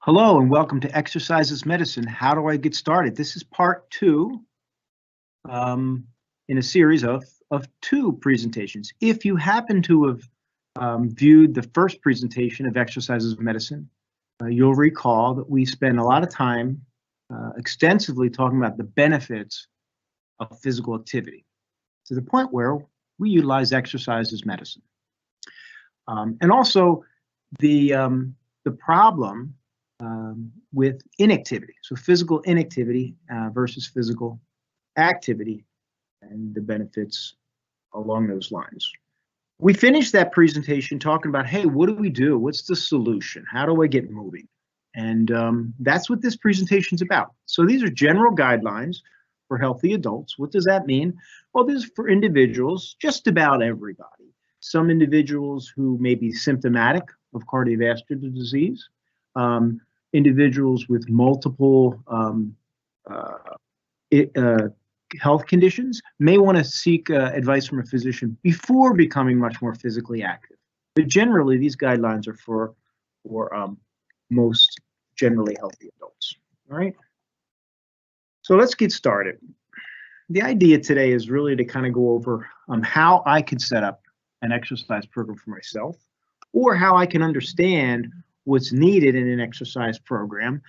Hello and welcome to Exercises Medicine. How do I get started? This is part two in a series of two presentations. If you happen to have viewed the first presentation of Exercises Medicine, you'll recall that we spend a lot of time extensively talking about the benefits of physical activity to the point where we utilize exercise as medicine. And also the problem with inactivity, so physical inactivity versus physical activity and the benefits along those lines. We finished that presentation talking about, hey, what do we do? What's the solution? How do I get moving? And that's what this presentation is about. So these are general guidelines for healthy adults. What does that mean? Well, this is for individuals, just about everybody. Some individuals who may be symptomatic of cardiovascular disease, individuals with multiple health conditions may want to seek advice from a physician before becoming much more physically active. But generally, these guidelines are for most generally healthy adults. All right. So let's get started. The idea today is really to kind of go over how I could set up an exercise program for myself, or how I can understand what's needed in an exercise program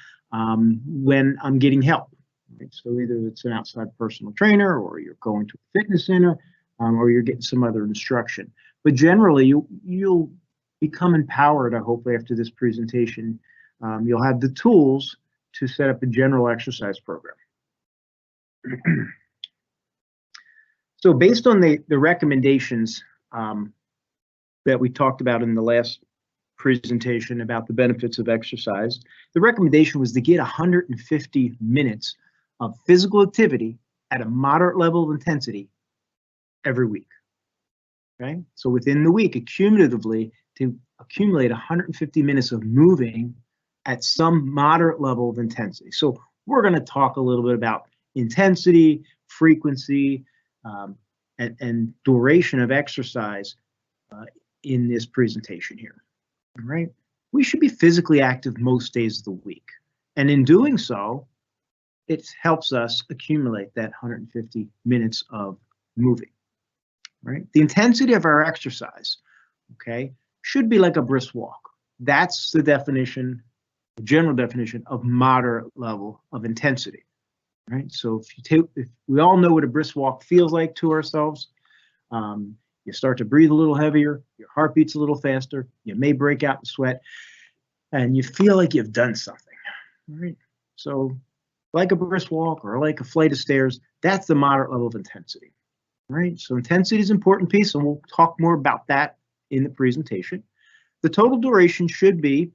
when I'm getting help. Right? So either it's an outside personal trainer, or you're going to a fitness center, or you're getting some other instruction. But generally, you'll become empowered, I hope, after this presentation. You'll have the tools to set up a general exercise program. So based on the recommendations that we talked about in the last presentation about the benefits of exercise, the recommendation was to get 150 minutes of physical activity at a moderate level of intensity every week. Okay, so within the week, accumulatively, to accumulate 150 minutes of moving at some moderate level of intensity. So we're going to talk a little bit about intensity, frequency, and duration of exercise in this presentation here. All right, we should be physically active most days of the week, and in doing so, it helps us accumulate that 150 minutes of moving. Right, the intensity of our exercise, okay, should be like a brisk walk. That's the definition, the general definition of moderate level of intensity. Right, so if we all know what a brisk walk feels like to ourselves. You start to breathe a little heavier, your heart beats a little faster, you may break out in sweat, and you feel like you've done something. Right? So like a brisk walk or like a flight of stairs, that's the moderate level of intensity. Right? So intensity is an important piece, and we'll talk more about that in the presentation. The total duration should be,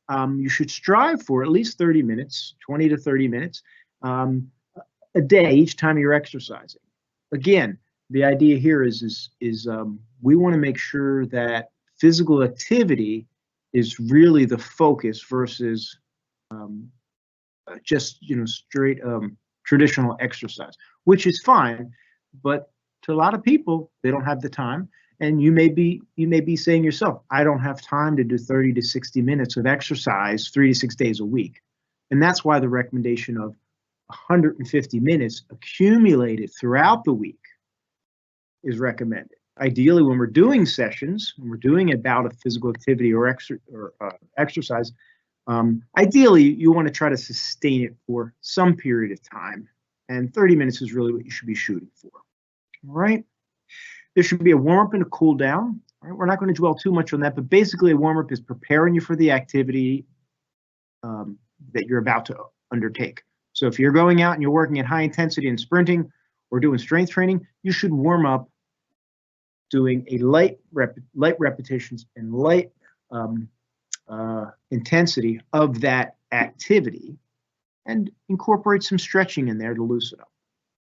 you should strive for at least 30 minutes, 20 to 30 minutes a day each time you're exercising. Again, the idea here is we want to make sure that physical activity is really the focus versus just straight traditional exercise, which is fine, but to a lot of people they don't have the time, and you may be saying yourself, I don't have time to do 30 to 60 minutes of exercise 3 to 6 days a week, and that's why the recommendation of 150 minutes accumulated throughout the week is recommended. Ideally, when we're doing sessions, when we're doing a bout of physical activity or exercise, ideally you want to try to sustain it for some period of time, and 30 minutes is really what you should be shooting for. All right, there should be a warm-up and a cool down. All right? We're not going to dwell too much on that, but basically a warm-up is preparing you for the activity that you're about to undertake. So if you're going out and you're working at high intensity and sprinting or doing strength training, you should warm up doing a light repetitions and light intensity of that activity, and incorporate some stretching in there to loosen up.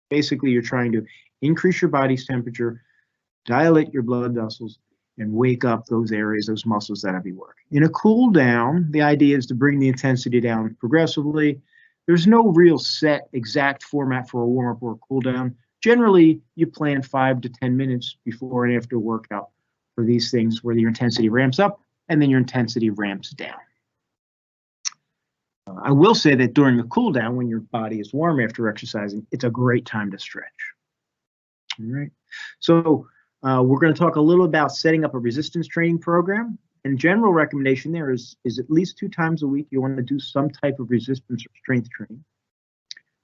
Basically, you're trying to increase your body's temperature, dilate your blood vessels, and wake up those areas, those muscles that have been working. In a cool down, the idea is to bring the intensity down progressively. There's no real set exact format for a warm-up or a cool down. Generally, you plan 5 to 10 minutes before and after workout for these things where your intensity ramps up and then your intensity ramps down. I will say that during the cool down, when your body is warm after exercising, it's a great time to stretch. All right. So we're going to talk a little about setting up a resistance training program. And general recommendation there is at least 2 times a week, you want to do some type of resistance or strength training.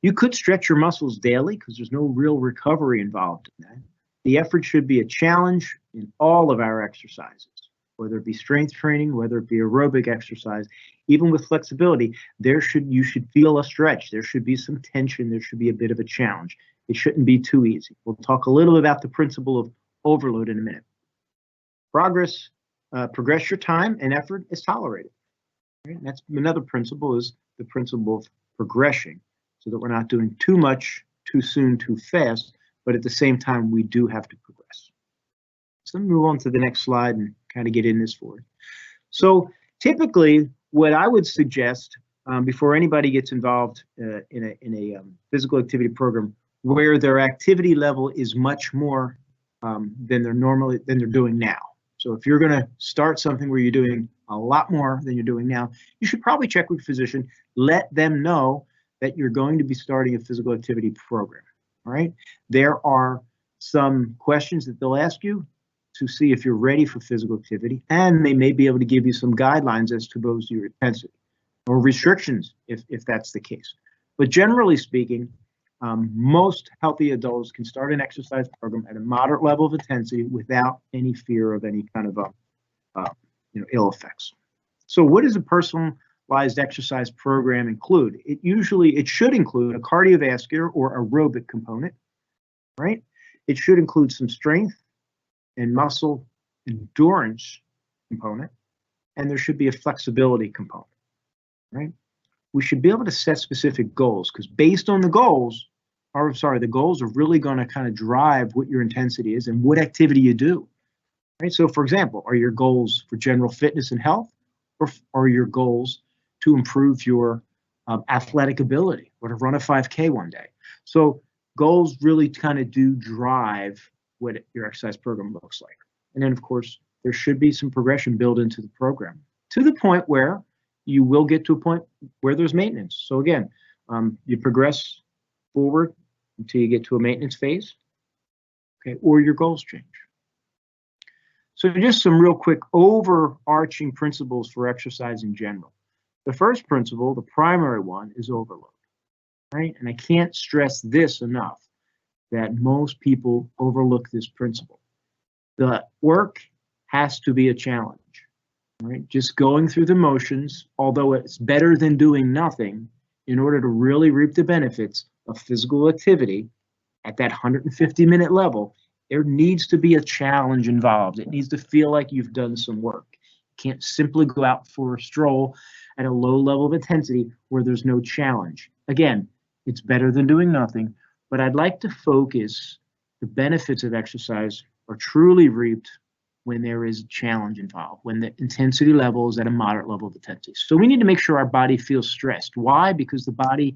You could stretch your muscles daily because there's no real recovery involved in that. The effort should be a challenge in all of our exercises, whether it be strength training, whether it be aerobic exercise, even with flexibility, you should feel a stretch. There should be some tension. There should be a bit of a challenge. It shouldn't be too easy. We'll talk a little about the principle of overload in a minute. Progress your time and effort is tolerated. Right? That's another principle, is the principle of progression, so that we're not doing too much, too soon, too fast, but at the same time, we do have to progress. So let me move on to the next slide and kind of get in this for you. So typically, what I would suggest before anybody gets involved in a physical activity program where their activity level is much more than they're doing now. So if you're going to start something where you're doing a lot more than you're doing now, you should probably check with your physician. Let them know that you're going to be starting a physical activity program. All right. There are some questions that they'll ask you to see if you're ready for physical activity, and they may be able to give you some guidelines as to those your intensity or restrictions if that's the case. But generally speaking, most healthy adults can start an exercise program at a moderate level of intensity without any fear of any kind of ill effects. So what does a personalized exercise program include? It should include a cardiovascular or aerobic component, right? It should include some strength and muscle endurance component, and there should be a flexibility component, right? We should be able to set specific goals, because based on the goals, the goals are really going to kind of drive what your intensity is and what activity you do, right? So for example, are your goals for general fitness and health, or are your goals to improve your athletic ability or to run a 5K one day? So goals really kind of do drive what your exercise program looks like. And then of course, there should be some progression built into the program to the point where you will get to a point where there's maintenance. So again, you progress forward until you get to a maintenance phase, okay, or your goals change. So just some real quick overarching principles for exercise in general. The first principle, the primary one, is overload, right? And I can't stress this enough, that most people overlook this principle. The work has to be a challenge, right? Just going through the motions, although it's better than doing nothing, in order to really reap the benefits of physical activity at that 150-minute level, there needs to be a challenge involved. It needs to feel like you've done some work. You can't simply go out for a stroll at a low level of intensity where there's no challenge. Again, it's better than doing nothing, but I'd like to focus the benefits of exercise are truly reaped when there is a challenge involved, when the intensity level is at a moderate level of intensity. So we need to make sure our body feels stressed. Why? Because the body,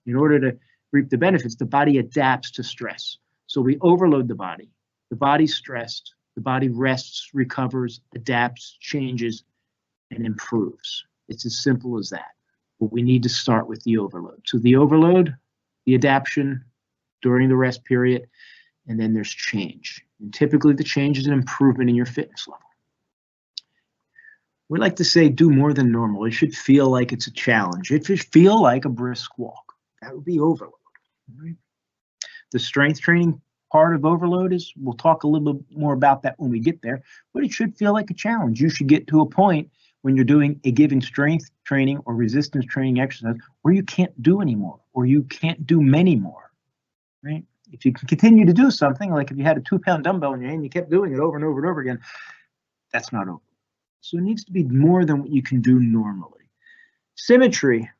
in order to reap the benefits, the body adapts to stress. So we overload the body. The body's stressed. The body rests, recovers, adapts, changes, and improves. It's as simple as that. But we need to start with the overload. So the overload, the adaptation during the rest period, and then there's change. And typically the change is an improvement in your fitness level. We like to say do more than normal. It should feel like it's a challenge. It should feel like a brisk walk. That would be overload. Right? The strength training part of overload is, we'll talk a little bit more about that when we get there, but it should feel like a challenge. You should get to a point when you're doing a given strength training or resistance training exercise where you can't do anymore, or you can't do many more, right? If you can continue to do something, like if you had a 2-pound dumbbell in your hand, you kept doing it over and over and over again, that's not overload. So it needs to be more than what you can do normally. Symmetry,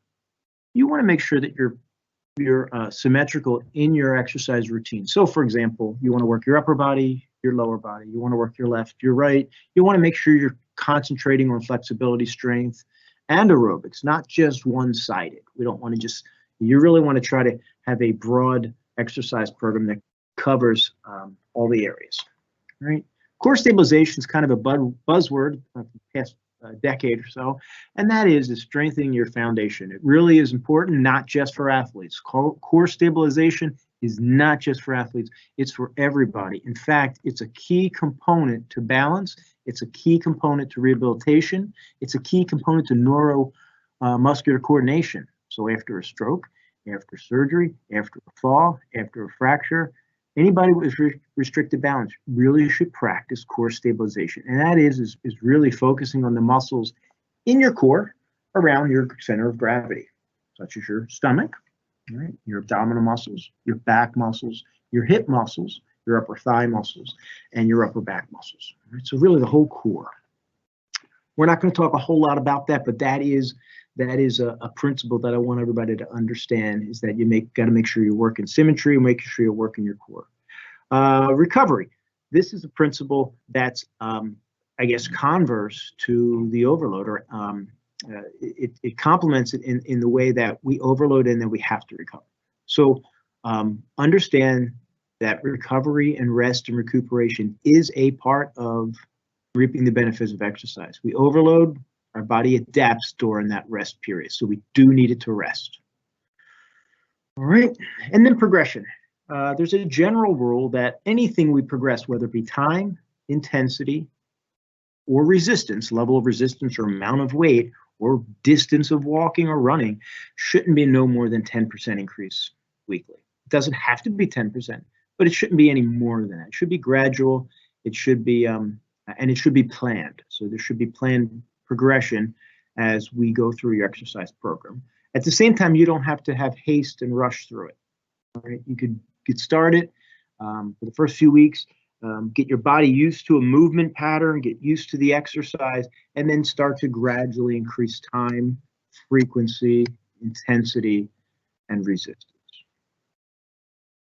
you want to make sure that you're symmetrical in your exercise routine. So for example, you want to work your upper body, your lower body, you want to work your left, your right. You want to make sure you're concentrating on flexibility, strength, and aerobics, not just one-sided. We don't want to just, you really want to try to have a broad exercise program that covers all the areas, right? Core stabilization is kind of a buzzword of the past decade or so, and that is strengthening your foundation. It really is important, not just for athletes. Core stabilization is not just for athletes, it's for everybody. In fact, it's a key component to balance, it's a key component to rehabilitation, it's a key component to neuromuscular coordination. So after a stroke, after surgery, after a fall, after a fracture, anybody with restricted balance really should practice core stabilization. And that is really focusing on the muscles in your core around your center of gravity, such as your stomach, right, your abdominal muscles, your back muscles, your hip muscles, your upper thigh muscles, and your upper back muscles. Right? So really the whole core. We're not going to talk a whole lot about that, but that is a principle that I want everybody to understand, is that you got to make sure you're working symmetry, making sure you're working your core. Recovery. This is a principle that's, I guess, converse to the overload, or it complements it in the way that we overload and then we have to recover. So understand that recovery and rest and recuperation is a part of reaping the benefits of exercise. We overload, our body adapts during that rest period, so we do need it to rest. All right, and then progression. There's a general rule that anything we progress, whether it be time, intensity, or resistance, level of resistance or amount of weight, or distance of walking or running, shouldn't be no more than 10% increase weekly. It doesn't have to be 10%, but it shouldn't be any more than that. It should be gradual. It should be, and it should be planned. So there should be planned progression as we go through your exercise program. At the same time, you don't have to have haste and rush through it. All right, you could get started for the first few weeks, get your body used to a movement pattern, get used to the exercise, and then start to gradually increase time, frequency, intensity, and resistance.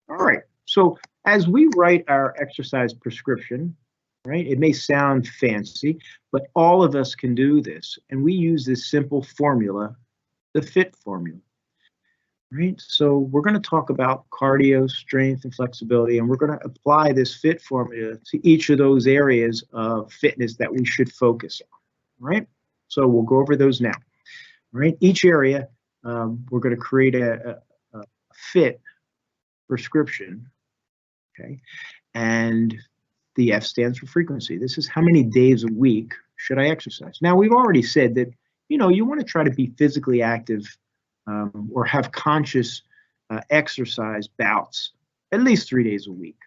All right, so as we write our exercise prescription, right, it may sound fancy, but all of us can do this. And we use this simple formula, the FIT formula. Right, so we're going to talk about cardio, strength, and flexibility, and we're going to apply this FIT formula to each of those areas of fitness that we should focus on. Right, so we'll go over those now. Right, each area, we're going to create a FIT prescription. Okay, and the F stands for frequency. This is how many days a week should I exercise. Now, we've already said that, you know, you want to try to be physically active or have conscious exercise bouts at least 3 days a week,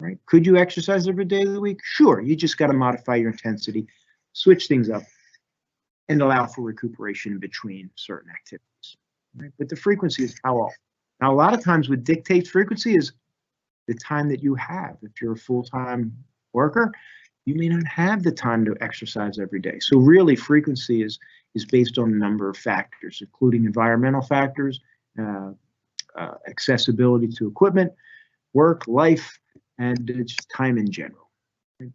right? Could you exercise every day of the week? Sure, you just got to modify your intensity, switch things up, and allow for recuperation in between certain activities, right? But the frequency is how often. Now, a lot of times what dictates frequency is the time that you have. If you're a full-time worker, you may not have the time to exercise every day. So really, frequency is based on a number of factors, including environmental factors, accessibility to equipment, work, life, and just time in general.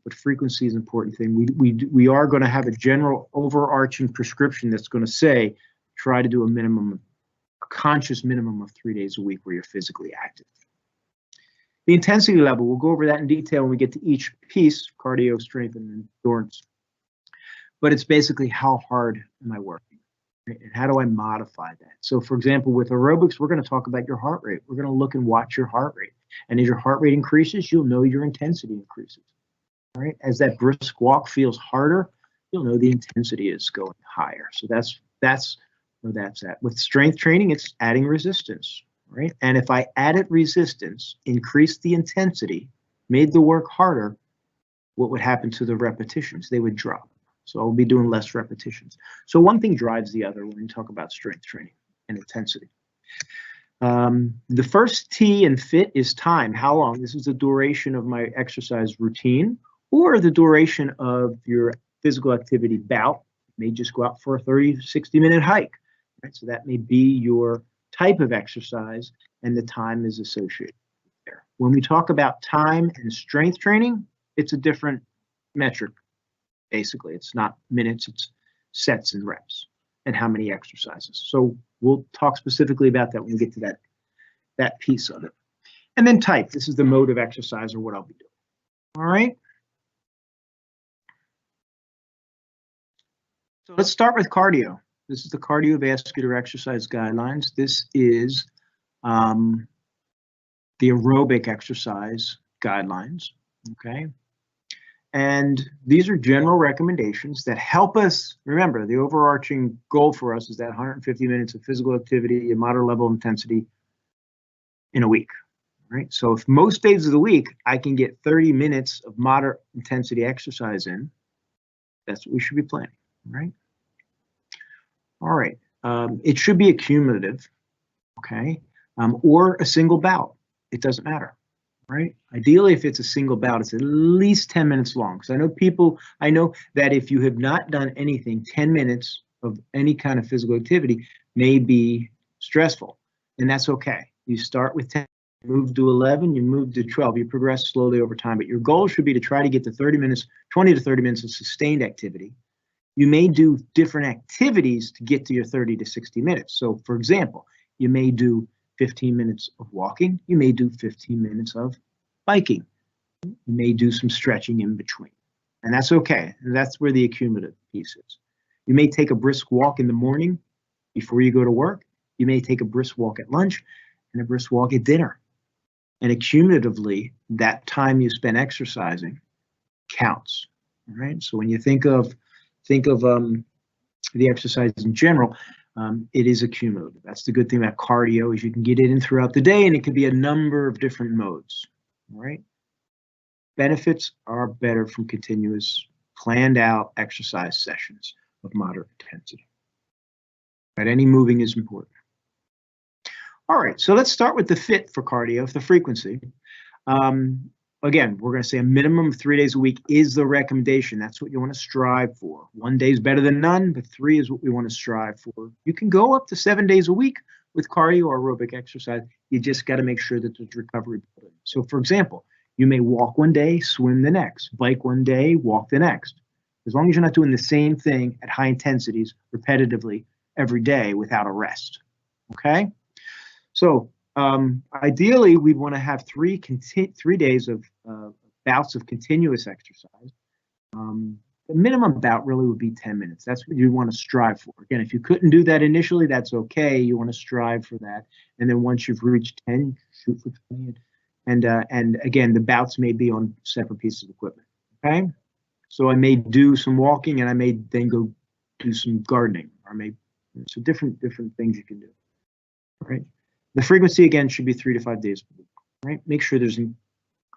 But frequency is an important thing. We are going to have a general overarching prescription that's going to say, try to do a conscious minimum of 3 days a week where you're physically active. The intensity level, we'll go over that in detail when we get to each piece, cardio, strength, and endurance. But it's basically how hard am I working, right? And how do I modify that? So for example, with aerobics, we're going to talk about your heart rate. We're going to look and watch your heart rate. And as your heart rate increases, you'll know your intensity increases, right? As that brisk walk feels harder, you'll know the intensity is going higher. So that's where that's at. With strength training, it's adding resistance, right? And if I added resistance, increased the intensity, made the work harder, what would happen to the repetitions? They would drop. So I'll be doing less repetitions. So one thing drives the other when we talk about strength training and intensity. The first T in FIT is time. How long? This is the duration of my exercise routine or the duration of your physical activity bout. You may just go out for a 30, 60-minute hike. Right? So that may be your type of exercise, and the time is associated there. When we talk about time and strength training, it's a different metric. Basically, it's not minutes, it's sets and reps and how many exercises. So we'll talk specifically about that when we get to that piece of it. And then type, this is the mode of exercise or what I'll be doing. All right. So let's start with cardio. This is the cardiovascular exercise guidelines. This is the aerobic exercise guidelines, okay? And these are general recommendations that help us. Remember, the overarching goal for us is that 150 minutes of physical activity at moderate level intensity in a week, right? So if most days of the week I can get 30 minutes of moderate intensity exercise in, that's what we should be planning, right? All right, it should be accumulative, okay? Or a single bout, it doesn't matter, right? Ideally, if it's a single bout, it's at least 10 minutes long. Because I know that if you have not done anything, 10 minutes of any kind of physical activity may be stressful, and that's okay. You start with 10, move to 11, you move to 12, you progress slowly over time, but your goal should be to try to get to 30 minutes, 20 to 30 minutes of sustained activity. You may do different activities to get to your 30 to 60 minutes. So for example, you may do 15 minutes of walking, you may do 15 minutes of biking, you may do some stretching in between, and that's okay. And that's where the accumulative piece is. You may take a brisk walk in the morning before you go to work, you may take a brisk walk at lunch and a brisk walk at dinner. And accumulatively, that time you spend exercising counts, right? So when you think of the exercise in general, it is accumulative. That's the good thing about cardio, is you can get it in throughout the day, and it can be a number of different modes, right? Benefits are better from continuous, planned out exercise sessions of moderate intensity. But any moving is important. All right, so let's start with the fit for cardio, the frequency. Again, we're going to say a minimum of 3 days a week is the recommendation. That's what you want to strive for. 1 day is better than none, but 3 is what we want to strive for. You can go up to 7 days a week with cardio or aerobic exercise. You just got to make sure that there's recovery built in. So for example, you may walk 1 day, swim the next, bike 1 day, walk the next. As long as you're not doing the same thing at high intensities repetitively every day without a rest, okay? So ideally, we want to have 3 days of bouts of continuous exercise. The minimum bout really would be 10 minutes. That's what you want to strive for. Again, if you couldn't do that initially, that's okay. You want to strive for that. And then once you've reached 10, shoot for 20. And again, the bouts may be on separate pieces of equipment, okay? So I may do some walking, and I may then go do some gardening, or so different things you can do, right? The frequency, again, should be 3 to 5 days per week, right? Make sure there's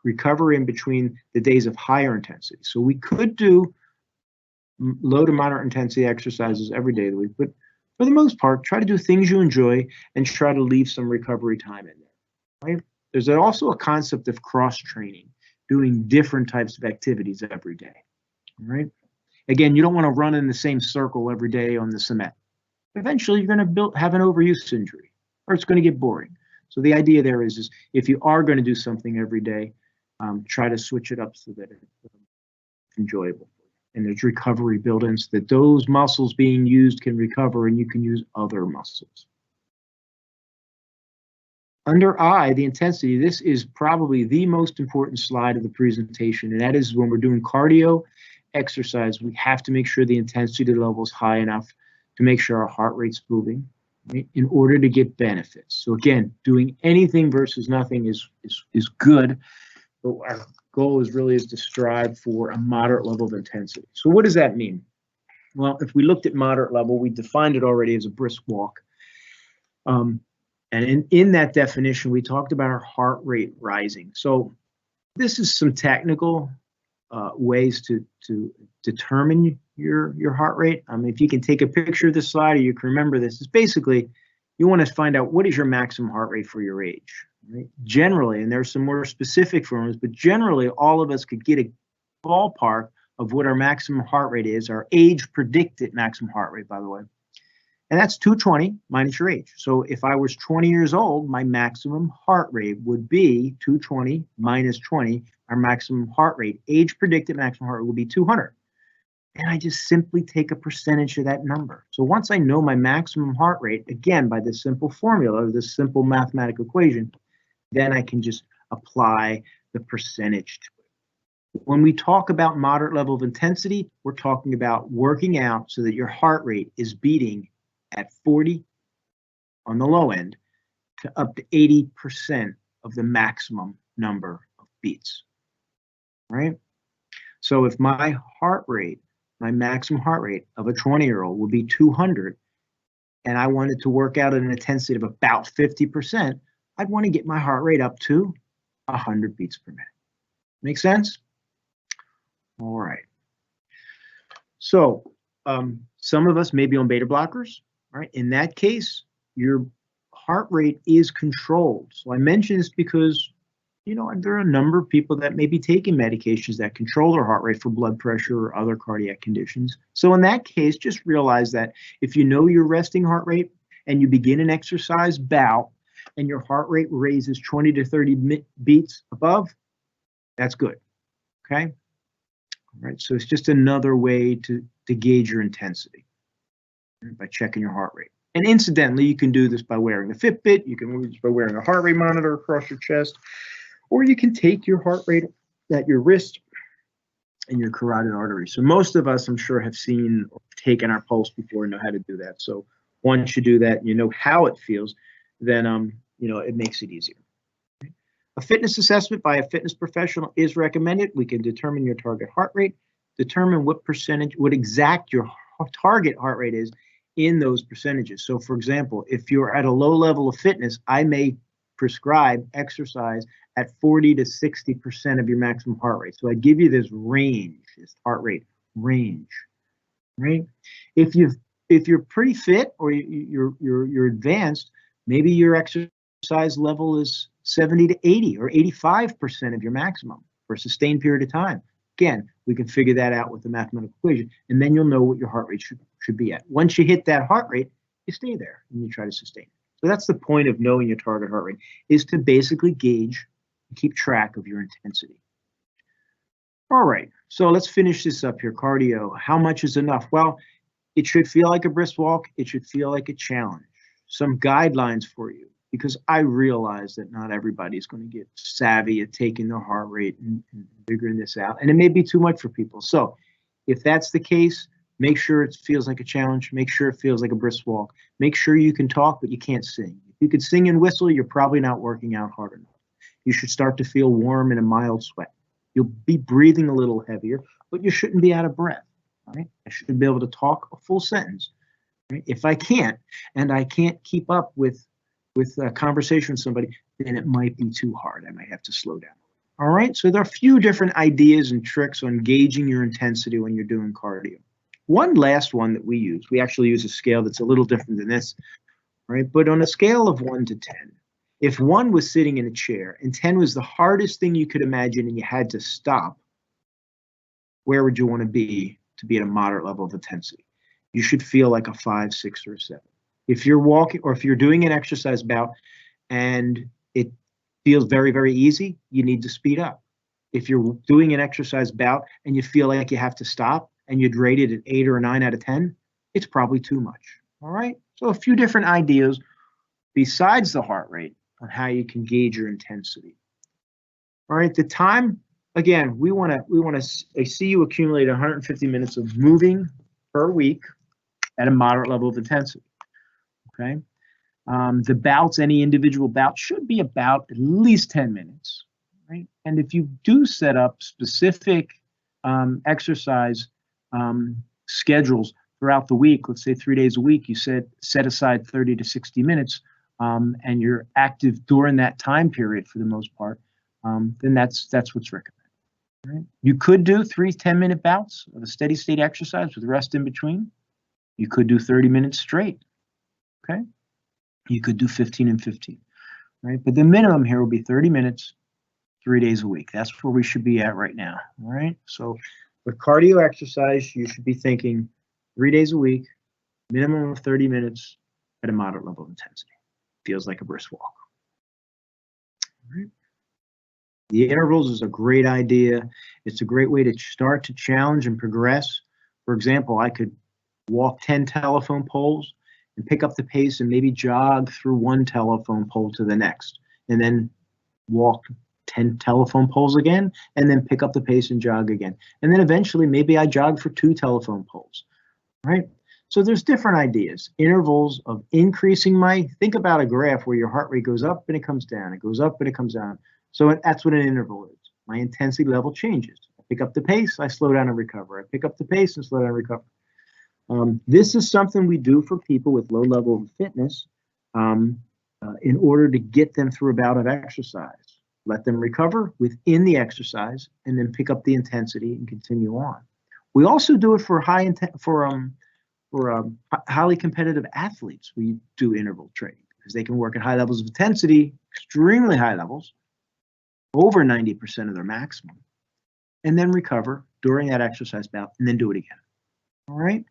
recovery in between the days of higher intensity. So we could do low to moderate intensity exercises every day of the week, but for the most part, try to do things you enjoy and try to leave some recovery time in there, right? There's also a concept of cross-training, doing different types of activities every day, right? Again, you don't want to run in the same circle every day on the cement. Eventually, you're going to have an overuse injury, or it's going to get boring. So the idea there is if you are going to do something every day, try to switch it up so that it's enjoyable. And there's recovery built in so that those muscles being used can recover and you can use other muscles. Under I, the intensity, this is probably the most important slide of the presentation, and that is when we're doing cardio exercise, we have to make sure the intensity level is high enough to make sure our heart rate's moving, right, in order to get benefits. So again, doing anything versus nothing is good, but our goal is to strive for a moderate level of intensity. So what does that mean? Well, if we looked at moderate level, we defined it already as a brisk walk. And in that definition, we talked about our heart rate rising. So this is some technical ways to determine your heart rate. If you can take a picture of this slide or you can remember this, is basically you want to find out what is your maximum heart rate for your age. Right? Generally, and there's some more specific forms, but generally all of us could get a ballpark of what our maximum heart rate is, our age predicted maximum heart rate, by the way. And that's 220 minus your age. So if I was 20 years old, my maximum heart rate would be 220 minus 20. Our maximum heart rate, age predicted maximum heart rate, would be 200. And I just simply take a percentage of that number. So once I know my maximum heart rate, again, by this simple formula, or this simple mathematical equation, then I can just apply the percentage to it. When we talk about moderate level of intensity, we're talking about working out so that your heart rate is beating at 40 on the low end to up to 80% of the maximum number of beats, right? So if my heart rate, my maximum heart rate of a 20-year-old will be 200, and I wanted to work out at an intensity of about 50%, I'd want to get my heart rate up to 100 beats per minute. Make sense? All right. So some of us may be on beta blockers, right? In that case, your heart rate is controlled. So I mention this because, you know, there are a number of people that may be taking medications that control their heart rate for blood pressure or other cardiac conditions. So in that case, just realize that if you know your resting heart rate and you begin an exercise bout and your heart rate raises 20 to 30 beats above, that's good, okay? All right, so it's just another way to gauge your intensity by checking your heart rate. And incidentally, you can do this by wearing a Fitbit, you can do this by wearing a heart rate monitor across your chest, or you can take your heart rate at your wrist and your carotid artery. So most of us, I'm sure, have seen or taken our pulse before and know how to do that. So once you do that, you know how it feels, then you know, it makes it easier. A fitness assessment by a fitness professional is recommended. We can determine your target heart rate, determine what percentage, what exact your target heart rate is in those percentages. So for example, if you're at a low level of fitness, I may prescribe exercise at 40 to 60% of your maximum heart rate. So I give you this range, this heart rate range, right? If you're pretty fit or you're advanced, maybe your exercise level is 70 to 80 or 85% of your maximum for a sustained period of time. Again, we can figure that out with the mathematical equation, and then you'll know what your heart rate should be at. Once you hit that heart rate, you stay there and you try to sustain it. So that's the point of knowing your target heart rate, is to basically gauge and keep track of your intensity. All right, so let's finish this up here. Cardio, how much is enough? Well, it should feel like a brisk walk. It should feel like a challenge. Some guidelines for you, because I realize that not everybody's going to get savvy at taking their heart rate and figuring this out. And it may be too much for people. So if that's the case, make sure it feels like a challenge. Make sure it feels like a brisk walk. Make sure you can talk, but you can't sing. If you can sing and whistle, you're probably not working out hard enough. You should start to feel warm and a mild sweat. You'll be breathing a little heavier, but you shouldn't be out of breath. Right? I should be able to talk a full sentence. Right? If I can't, and I can't keep up with a conversation with somebody, then it might be too hard. I might have to slow down. All right, so there are a few different ideas and tricks on gauging your intensity when you're doing cardio. One last one that we use, we actually use a scale that's a little different than this, right? But on a scale of 1 to 10, if 1 was sitting in a chair and 10 was the hardest thing you could imagine and you had to stop, where would you want to be at a moderate level of intensity? You should feel like a 5, 6, or a 7. If you're walking or if you're doing an exercise bout and it feels very, very easy, you need to speed up. If you're doing an exercise bout and you feel like you have to stop and you'd rate it an 8 or a 9 out of 10, it's probably too much. All right. So a few different ideas besides the heart rate on how you can gauge your intensity. All right. The time, again, we want to see you accumulate 150 minutes of moving per week at a moderate level of intensity. Okay. The bouts, any individual bout should be about at least 10 minutes, right? And if you do set up specific exercise schedules throughout the week, let's say 3 days a week, you set aside 30 to 60 minutes, and you're active during that time period for the most part, then that's what's recommended. Right? You could do 3 10-minute bouts of a steady state exercise with rest in between. You could do 30 minutes straight. Okay. You could do 15 and 15, right? But the minimum here will be 30 minutes, 3 days a week. That's where we should be at right now, all right? So with cardio exercise, you should be thinking 3 days a week, minimum of 30 minutes at a moderate level of intensity. Feels like a brisk walk. All right. The intervals is a great idea. It's a great way to start to challenge and progress. For example, I could walk 10 telephone poles and pick up the pace and maybe jog through one telephone pole to the next, and then walk 10 telephone poles again, and then pick up the pace and jog again. And then eventually maybe I jog for 2 telephone poles, right? So there's different ideas, intervals of increasing think about a graph where your heart rate goes up and it comes down, it goes up and it comes down. So that's what an interval is. My intensity level changes. I pick up the pace, I slow down and recover. I pick up the pace and slow down and recover. This is something we do for people with low level of fitness in order to get them through a bout of exercise. Let them recover within the exercise and then pick up the intensity and continue on. We also do it for highly competitive athletes. We do interval training because they can work at high levels of intensity, extremely high levels, over 90% of their maximum, and then recover during that exercise bout and then do it again. All right?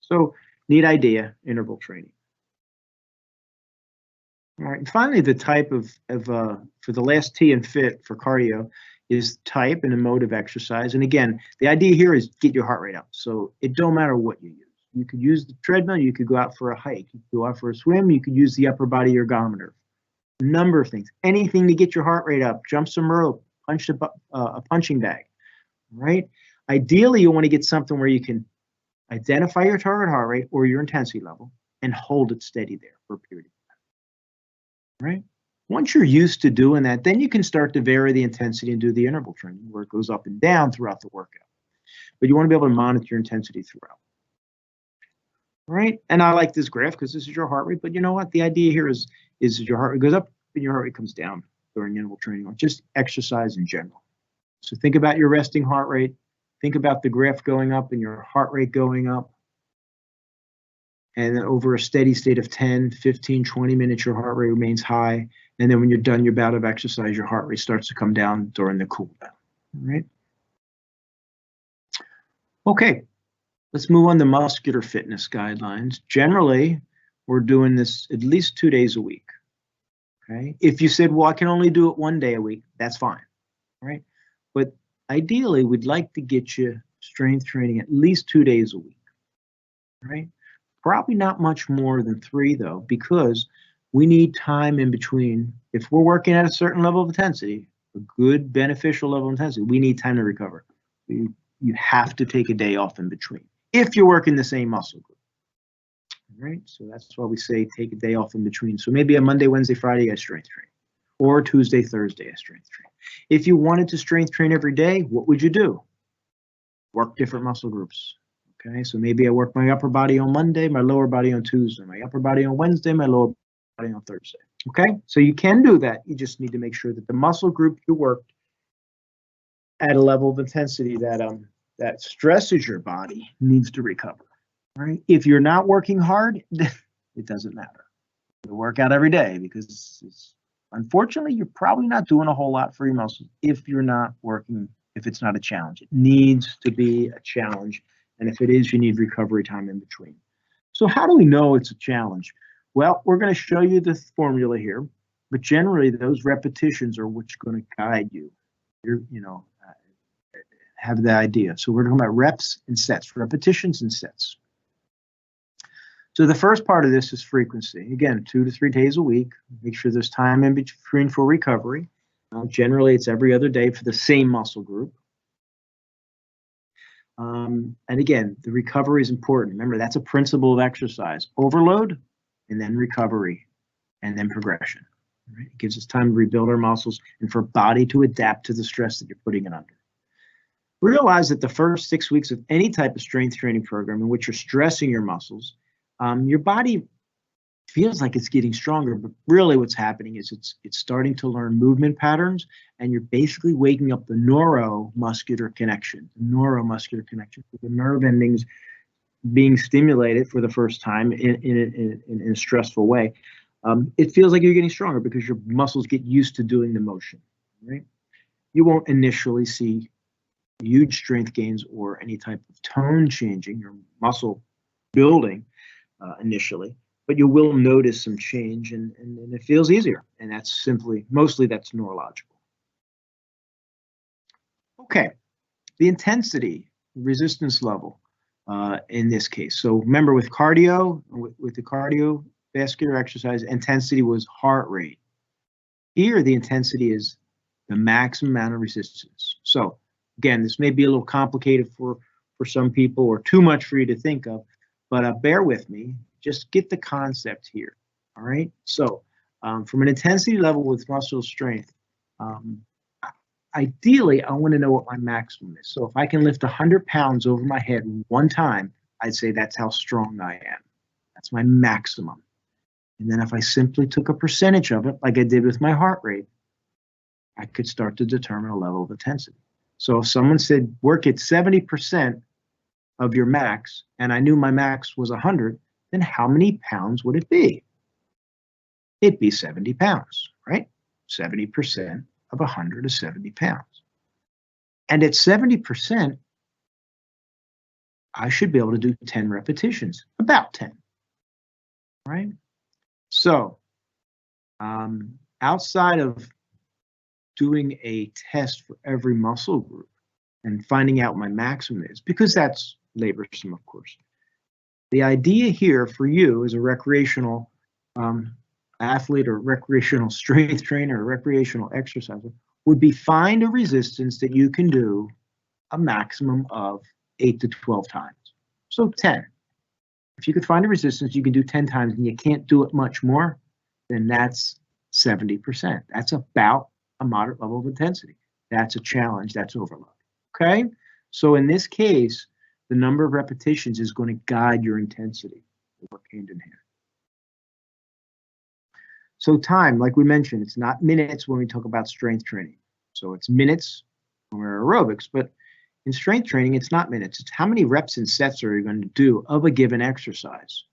So, neat idea, interval training. All right, and finally, the type for the last T in fit for cardio is type and a mode of exercise. And again, the idea here is get your heart rate up. So it don't matter what you use. You could use the treadmill, you could go out for a hike, you could go out for a swim, you could use the upper body ergometer. A number of things, anything to get your heart rate up, jump some rope, punch a punching bag, right? Ideally, you want to get something where you can identify your target heart rate or your intensity level and hold it steady there for a period of time, right? Once you're used to doing that, then you can start to vary the intensity and do the interval training where it goes up and down throughout the workout. But you want to be able to monitor your intensity throughout. Right? And I like this graph because this is your heart rate, but you know what? The idea here is your heart rate goes up and your heart rate comes down during interval training or just exercise in general. So think about your resting heart rate. Think about the graph going up and your heart rate going up. And then over a steady state of 10, 15, 20 minutes, your heart rate remains high. And then when you're done your bout of exercise, your heart rate starts to come down during the cool down. All right? Okay. Let's move on to muscular fitness guidelines. Generally, we're doing this at least 2 days a week. Okay. If you said, well, I can only do it 1 day a week, that's fine. Right. But ideally, we'd like to get you strength training at least 2 days a week. Right. Probably not much more than 3, though, because we need time in between. If we're working at a certain level of intensity, a good beneficial level of intensity, we need time to recover. You have to take a day off in between if you're working the same muscle group. All right, so that's why we say take a day off in between. So maybe a Monday, Wednesday, Friday, I strength train, or Tuesday, Thursday, I strength train. If you wanted to strength train every day, what would you do? Work different muscle groups. Okay, so maybe I work my upper body on Monday, my lower body on Tuesday, my upper body on Wednesday, my lower body on Thursday. Okay, so you can do that. You just need to make sure that the muscle group you worked at a level of intensity that stresses your body needs to recover. Right? If you're not working hard, it doesn't matter. You work out every day because unfortunately, you're probably not doing a whole lot for your muscles if you're not working, if it's not a challenge. It needs to be a challenge. And if it is, you need recovery time in between. So how do we know it's a challenge? Well, we're going to show you the formula here, but generally those repetitions are what's going to guide you. Have the idea. So we're talking about reps and sets, repetitions and sets. So the first part of this is frequency. Again, 2 to 3 days a week. Make sure there's time in between for recovery. Generally, it's every other day for the same muscle group. And again, the recovery is important. Remember, that's a principle of exercise. Overload, and then recovery, and then progression. Right? It gives us time to rebuild our muscles and for body to adapt to the stress that you're putting it under. Realize that the first 6 weeks of any type of strength training program in which you're stressing your muscles, your body feels like it's getting stronger, but really what's happening is it's starting to learn movement patterns, and you're basically waking up the neuromuscular connection, the nerve endings being stimulated for the first time in a stressful way. It feels like you're getting stronger because your muscles get used to doing the motion, right? You won't initially see huge strength gains or any type of tone changing or muscle building initially, but you will notice some change and it feels easier. And that's mostly that's neurological. Okay, the intensity, resistance level in this case. So remember with cardio, with the cardiovascular exercise, intensity was heart rate. Here, the intensity is the maximum amount of resistance. So again, this may be a little complicated for some people or too much for you to think of, but bear with me. Just get the concept here. All right. So from an intensity level with muscle strength, ideally, I want to know what my maximum is. So if I can lift 100 pounds over my head one time, I'd say that's how strong I am. That's my maximum. And then if I simply took a percentage of it, like I did with my heart rate, I could start to determine a level of intensity. So if someone said, work at 70% of your max, and I knew my max was 100, then how many pounds would it be? It'd be 70 pounds, right? 70% of 100 is 70 pounds. And at 70%, I should be able to do 10 repetitions, about 10, right? So outside of doing a test for every muscle group and finding out my maximum is, because that's laborsome, of course. The idea here for you as a recreational athlete or recreational strength trainer or recreational exerciser would be find a resistance that you can do a maximum of 8 to 12 times. So 10. If you could find a resistance you can do 10 times and you can't do it much more, then that's 70%. That's about a moderate level of intensity. That's a challenge. That's overload. Okay? So in this case, the number of repetitions is going to guide your intensity. They work hand in hand. So time, like we mentioned, it's not minutes when we talk about strength training. So it's minutes when we're aerobics, but in strength training, it's not minutes. It's how many reps and sets are you going to do of a given exercise,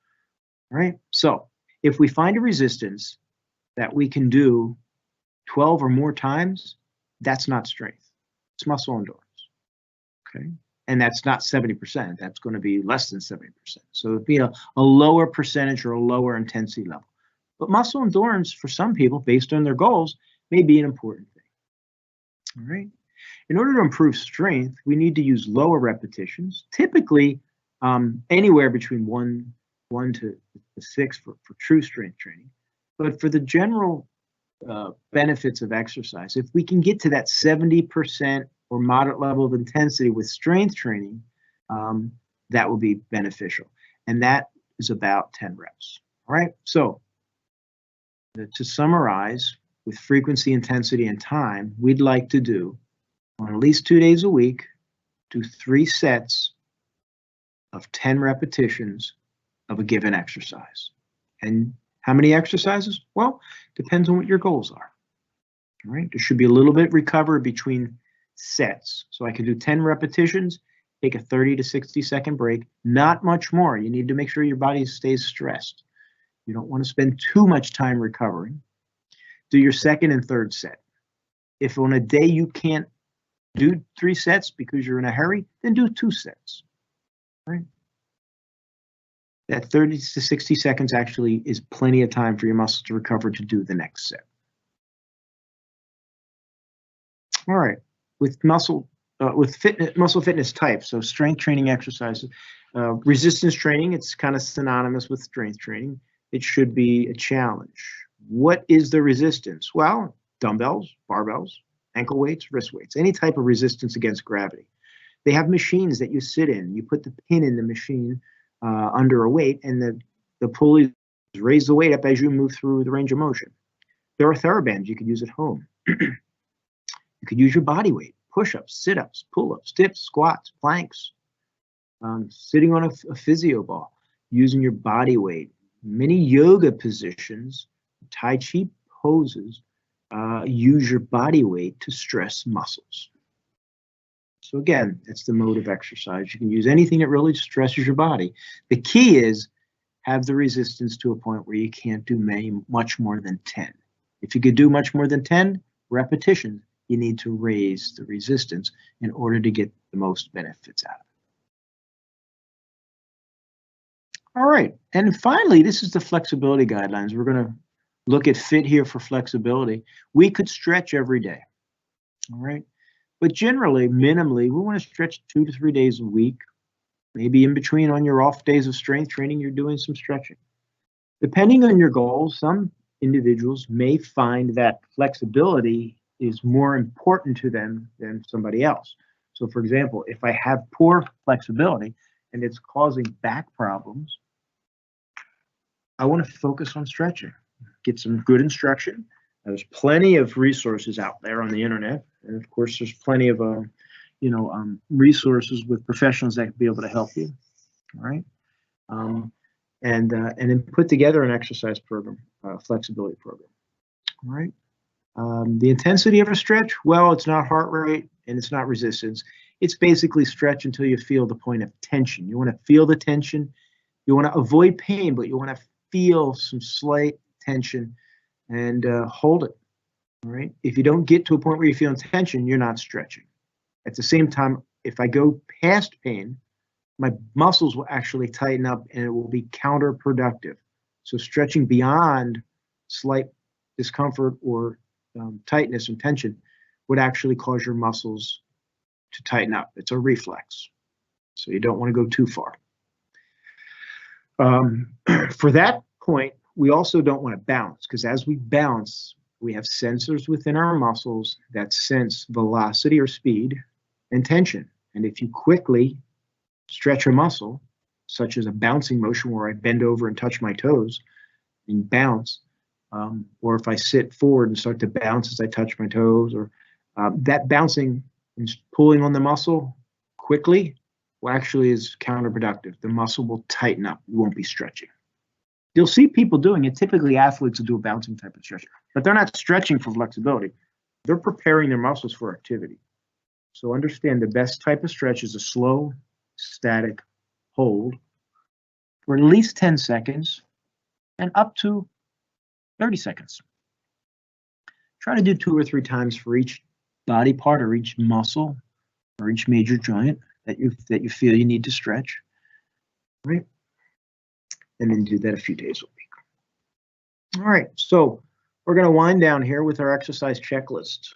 right? So if we find a resistance that we can do 12 or more times, that's not strength. It's muscle endurance, okay? And that's not 70%. That's going to be less than 70%. So it'd be a lower percentage or a lower intensity level. But muscle endurance, for some people, based on their goals, may be an important thing, all right? In order to improve strength, we need to use lower repetitions, typically anywhere between one to 6 for true strength training. But for the general benefits of exercise, if we can get to that 70% or moderate level of intensity with strength training, that will be beneficial. And that is about 10 reps. All right. So to summarize, with frequency, intensity, and time, we'd like to do on at least 2 days a week, do 3 sets of 10 repetitions of a given exercise. And how many exercises? Well, depends on what your goals are. All right. There should be a little bit recovery between sets. So I could do 10 repetitions, take a 30 to 60 second break, not much more. You need to make sure your body stays stressed. You don't want to spend too much time recovering. Do your second and third set. If on a day you can't do 3 sets because you're in a hurry, then do 2 sets. Right? That 30 to 60 seconds actually is plenty of time for your muscles to recover to do the next set. All right, with muscle fitness types, so strength training exercises, resistance training, it's kind of synonymous with strength training. It should be a challenge. What is the resistance? Well, dumbbells, barbells, ankle weights, wrist weights, any type of resistance against gravity. They have machines that you sit in. You put the pin in the machine under a weight, and the pulleys raise the weight up as you move through the range of motion. There are TheraBands you could use at home. You could use your body weight, push-ups, sit-ups, pull-ups, dips, squats, planks, sitting on a physio ball, using your body weight. Many yoga positions, Tai Chi poses, use your body weight to stress muscles. So again, it's the mode of exercise. You can use anything that really stresses your body. The key is have the resistance to a point where you can't do much more than 10. If you could do much more than 10 repetitions, you need to raise the resistance in order to get the most benefits out of it. All right, and finally, this is the flexibility guidelines. We're going to look at fit here for flexibility. We could stretch every day, all right? But generally, minimally, we want to stretch 2 to 3 days a week. Maybe in between on your off days of strength training, you're doing some stretching. Depending on your goals, some individuals may find that flexibility is more important to them than somebody else. So for example, if I have poor flexibility and it's causing back problems, I want to focus on stretching, get some good instruction. There's plenty of resources out there on the internet. And of course, there's plenty of, resources with professionals that can be able to help you. All right. And then put together an exercise program, flexibility program. All right. The intensity of a stretch, well, it's not heart rate and it's not resistance. It's basically stretch until you feel the point of tension. You want to feel the tension. You want to avoid pain, but you want to feel some slight tension and hold it. All right. If you don't get to a point where you feel tension, you're not stretching. At the same time, if I go past pain, my muscles will actually tighten up and it will be counterproductive. So stretching beyond slight discomfort or tightness and tension would actually cause your muscles to tighten up. It's a reflex. So you don't want to go too far. For that point, we also don't want to bounce, because as we bounce, we have sensors within our muscles that sense velocity or speed and tension. And if you quickly stretch a muscle, such as a bouncing motion where I bend over and touch my toes and bounce, or if I sit forward and start to bounce as I touch my toes, or that bouncing and pulling on the muscle quickly, well, actually is counterproductive. The muscle will tighten up. You won't be stretching. You'll see people doing it. Typically, athletes will do a bouncing type of stretch, but they're not stretching for flexibility. They're preparing their muscles for activity. So understand the best type of stretch is a slow, static hold for at least 10 seconds and up to 30 seconds. Try to do 2 or 3 times for each body part or each muscle or each major joint that you feel you need to stretch, right? And then do that a few days a week. All right, so we're going to wind down here with our exercise checklist.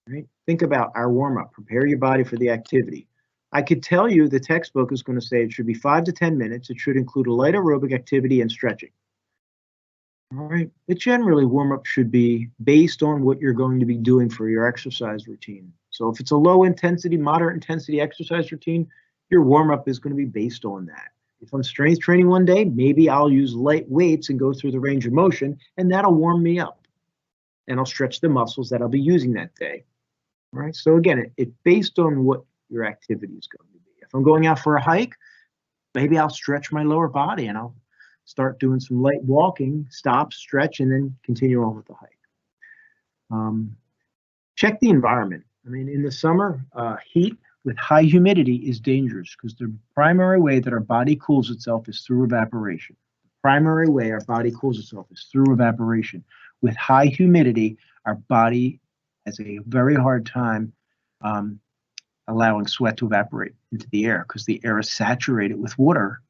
Right? Think about our warm-up. Prepare your body for the activity. I could tell you the textbook is going to say it should be 5 to 10 minutes. It should include a light aerobic activity and stretching. All right, but generally warm-up should be based on what you're going to be doing for your exercise routine. So if it's a low intensity, moderate intensity exercise routine, your warm-up is going to be based on that. If I'm strength training one day, maybe I'll use light weights and go through the range of motion, and that'll warm me up. And I'll stretch the muscles that I'll be using that day. All right, so again, it's based on what your activity is going to be. If I'm going out for a hike, maybe I'll stretch my lower body and I'll start doing some light walking, stop, stretch, and then continue on with the hike. Check the environment. I mean, in the summer, heat with high humidity is dangerous because the primary way that our body cools itself is through evaporation. The primary way our body cools itself is through evaporation. With high humidity, our body has a very hard time allowing sweat to evaporate into the air because the air is saturated with water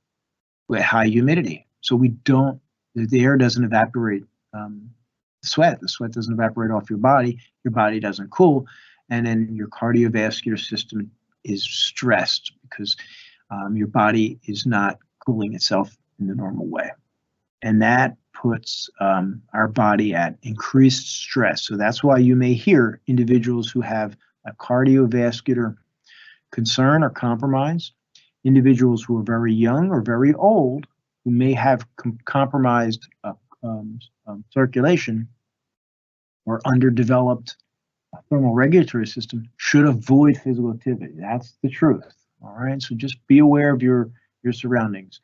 with high humidity. So the air doesn't evaporate the sweat doesn't evaporate off your body doesn't cool, and then your cardiovascular system is stressed because your body is not cooling itself in the normal way. And that puts our body at increased stress. So that's why you may hear individuals who have a cardiovascular concern or compromise, individuals who are very young or very old who may have compromised circulation or underdeveloped thermal regulatory system should avoid physical activity. That's the truth. All right. So just be aware of your surroundings.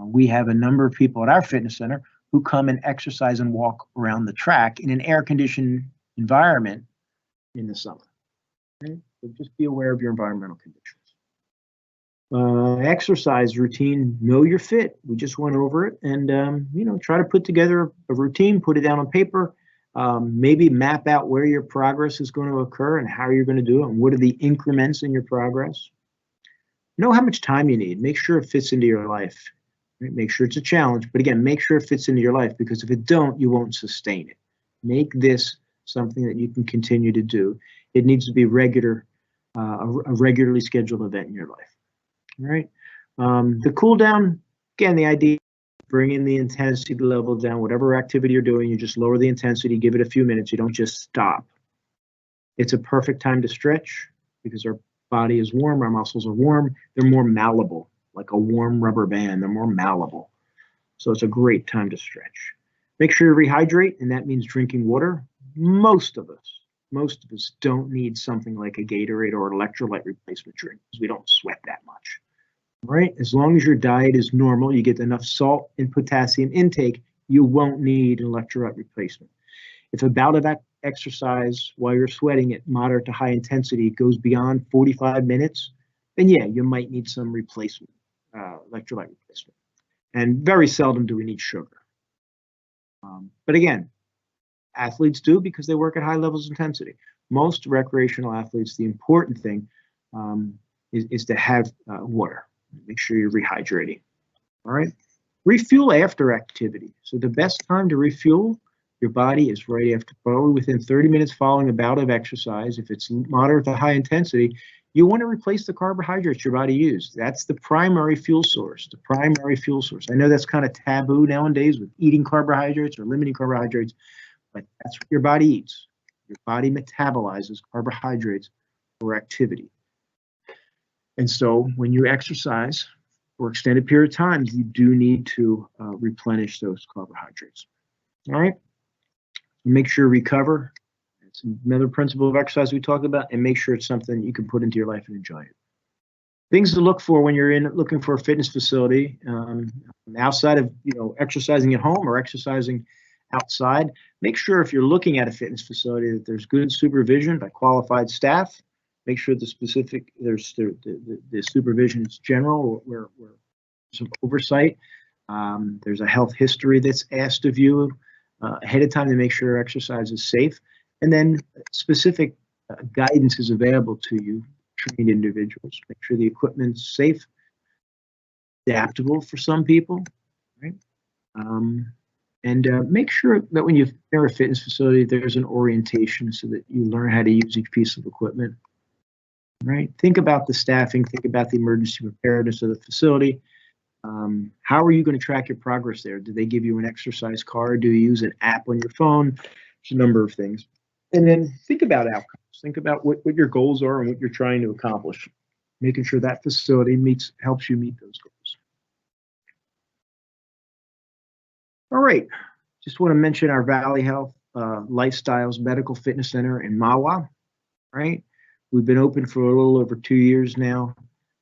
We have a number of people at our fitness center who come and exercise and walk around the track in an air-conditioned environment in the summer. Okay? So just be aware of your environmental conditions. Exercise routine, know you're fit. We just went over it, and try to put together a routine, put it down on paper, maybe map out where your progress is going to occur and how you're going to do it, and what are the increments in your progress. Know how much time you need. Make sure it fits into your life. Right? Make sure it's a challenge, but again, make sure it fits into your life, because if it don't, you won't sustain it. Make this something that you can continue to do. It needs to be regular, a regularly scheduled event in your life. All right. The cool down, again, the idea, bringing the intensity level down. Whatever activity you're doing, you just lower the intensity, give it a few minutes. You don't just stop. It's a perfect time to stretch because our body is warm, our muscles are warm. They're more malleable, like a warm rubber band. They're more malleable. So it's a great time to stretch. Make sure you rehydrate, and that means drinking water. Most of us don't need something like a Gatorade or an electrolyte replacement drink because we don't sweat that much. Right? As long as your diet is normal, you get enough salt and potassium intake, you won't need an electrolyte replacement. If a bout of exercise while you're sweating at moderate to high intensity goes beyond 45 minutes, then yeah, you might need some replacement, electrolyte replacement. And very seldom do we need sugar. But again, athletes do because they work at high levels of intensity. Most recreational athletes, the important thing is to have water. Make sure you're rehydrating. All right. Refuel after activity. So the best time to refuel your body is right after, probably within 30 minutes following a bout of exercise. If it's moderate to high intensity, you want to replace the carbohydrates your body used. That's the primary fuel source, the primary fuel source. I know that's kind of taboo nowadays with eating carbohydrates or limiting carbohydrates, but that's what your body eats. Your body metabolizes carbohydrates for activity. And so when you exercise for extended period of time, you do need to replenish those carbohydrates. All right. Make sure you recover. It's another principle of exercise we talked about, and make sure it's something you can put into your life and enjoy it. Things to look for when you're looking for a fitness facility, outside of exercising at home or exercising outside. Make sure if you're looking at a fitness facility that there's good supervision by qualified staff. Make sure the supervision is general, where some oversight. There's a health history that's asked of you ahead of time to make sure exercise is safe, and then specific guidance is available to you, trained individuals. Make sure the equipment's safe, adaptable for some people, right? And make sure that when you enter a fitness facility, there's an orientation so that you learn how to use each piece of equipment, right? Think about the staffing, think about the emergency preparedness of the facility. How are you going to track your progress there? Do they give you an exercise card? Do you use an app on your phone? There's a number of things. And then think about outcomes. Think about what your goals are and what you're trying to accomplish. Making sure that facility helps you meet those goals. All right. Just want to mention our Valley Health Lifestyles Medical Fitness Center in Mahwah, right? We've been open for a little over 2 years now.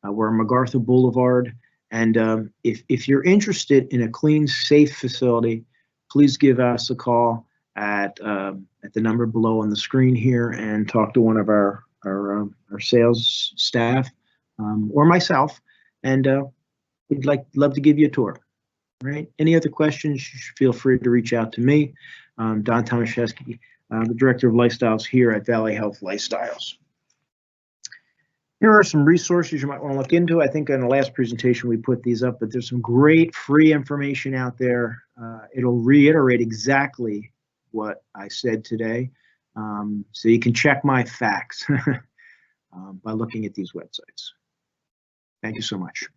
We're on MacArthur Boulevard. And if you're interested in a clean, safe facility, please give us a call at the number below on the screen here and talk to one of our sales staff or myself. And we'd love to give you a tour. Right? Any other questions? Feel free to reach out to me, Don Tomaszewski, the Director of Lifestyles here at Valley Health Lifestyles. Here are some resources you might want to look into. I think in the last presentation we put these up, but there's some great free information out there. It'll reiterate exactly what I said today. So you can check my facts by looking at these websites. Thank you so much.